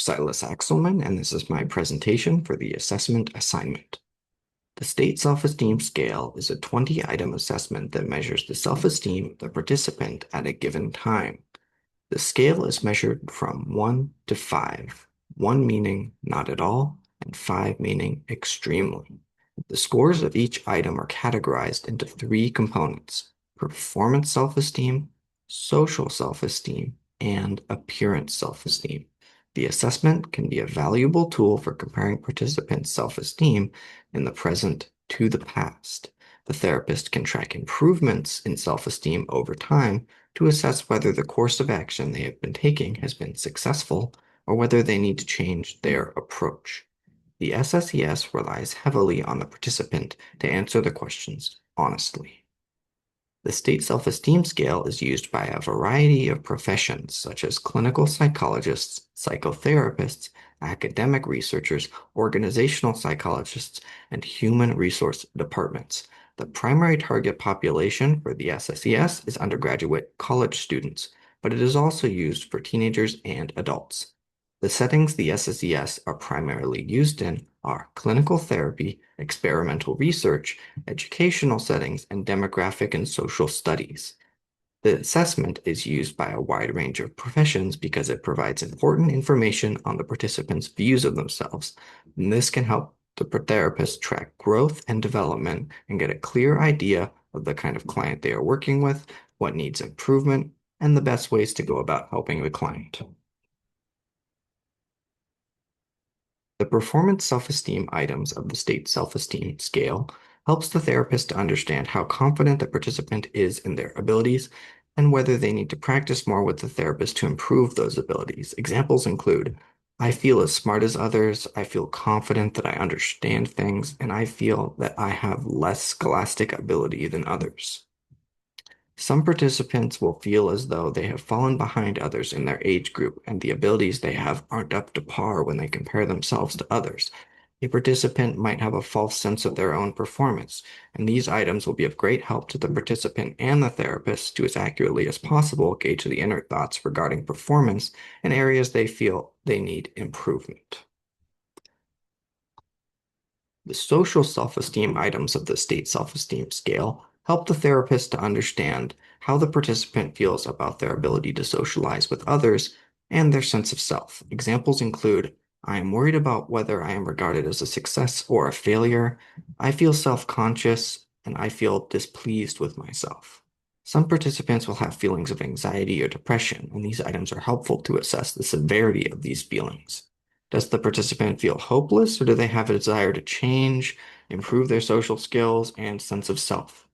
Silas Axelman, and this is my presentation for the assessment assignment. The State Self-Esteem Scale is a 20-item assessment that measures the self-esteem of the participant at a given time. The scale is measured from 1 to 5, 1 meaning not at all, and 5 meaning extremely. The scores of each item are categorized into 3 components: performance self-esteem, social self-esteem, and appearance self-esteem. The assessment can be a valuable tool for comparing participants' self-esteem in the present to the past. The therapist can track improvements in self-esteem over time to assess whether the course of action they have been taking has been successful or whether they need to change their approach. The SSES relies heavily on the participant to answer the questions honestly. The State Self-Esteem Scale is used by a variety of professions such as clinical psychologists, psychotherapists, academic researchers, organizational psychologists, and human resource departments. The primary target population for the SSES is undergraduate college students, but it is also used for teenagers and adults. The settings the SSES are primarily used in are clinical therapy, experimental research, educational settings, and demographic and social studies. The assessment is used by a wide range of professions because it provides important information on the participants' views of themselves, and this can help the therapist track growth and development and get a clear idea of the kind of client they are working with, what needs improvement, and the best ways to go about helping the client. The performance self-esteem items of the State Self-Esteem Scale helps the therapist to understand how confident the participant is in their abilities and whether they need to practice more with the therapist to improve those abilities. Examples include, I feel as smart as others, I feel confident that I understand things, and I feel that I have less scholastic ability than others. Some participants will feel as though they have fallen behind others in their age group and the abilities they have aren't up to par when they compare themselves to others. A participant might have a false sense of their own performance, and these items will be of great help to the participant and the therapist to as accurately as possible gauge the inner thoughts regarding performance and areas they feel they need improvement. The social self-esteem items of the State Self-Esteem Scale help the therapist to understand how the participant feels about their ability to socialize with others and their sense of self. Examples include, I am worried about whether I am regarded as a success or a failure. I feel self-conscious, and I feel displeased with myself. Some participants will have feelings of anxiety or depression, and these items are helpful to assess the severity of these feelings. Does the participant feel hopeless, or do they have a desire to change, improve their social skills, and sense of self?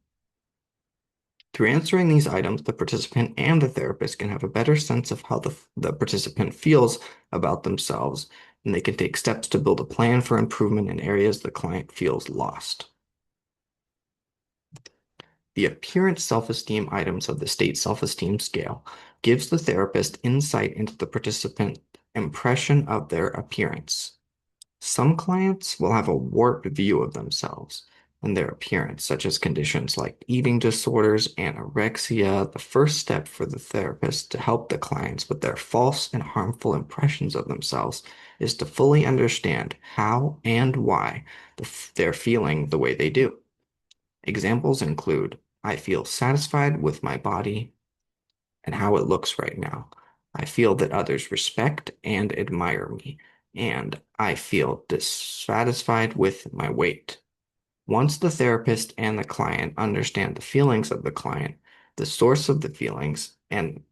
Through answering these items, the participant and the therapist can have a better sense of how the participant feels about themselves, and they can take steps to build a plan for improvement in areas the client feels lost. The appearance self-esteem items of the State Self-Esteem Scale gives the therapist insight into the participant impression of their appearance. Some clients will have a warped view of themselves and their appearance, such as conditions like eating disorders, anorexia. The first step for the therapist to help the clients with their false and harmful impressions of themselves is to fully understand how and why they're feeling the way they do. Examples include, I feel satisfied with my body and how it looks right now. I feel that others respect and admire me, and I feel dissatisfied with my weight. Once the therapist and the client understand the feelings of the client, the source of the feelings, and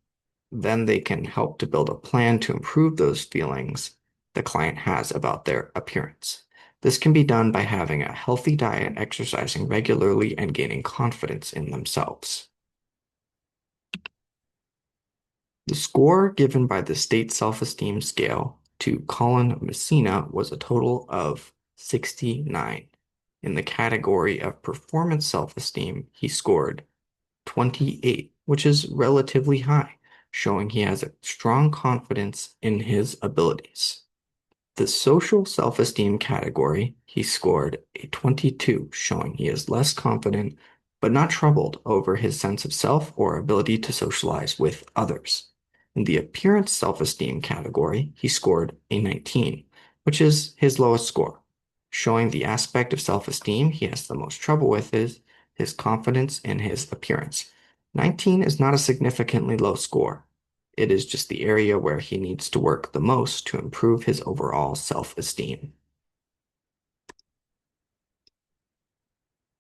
then they can help to build a plan to improve those feelings the client has about their appearance. This can be done by having a healthy diet, exercising regularly, and gaining confidence in themselves. The score given by the State Self-Esteem Scale to Colin Messina was a total of 69. In the category of performance self-esteem, he scored 28, which is relatively high, showing he has a strong confidence in his abilities. The social self-esteem category, he scored a 22, showing he is less confident but not troubled over his sense of self or ability to socialize with others. In the appearance self-esteem category, he scored a 19, which is his lowest score, showing the aspect of self-esteem he has the most trouble with is his confidence in his appearance. 19 is not a significantly low score. It is just the area where he needs to work the most to improve his overall self-esteem.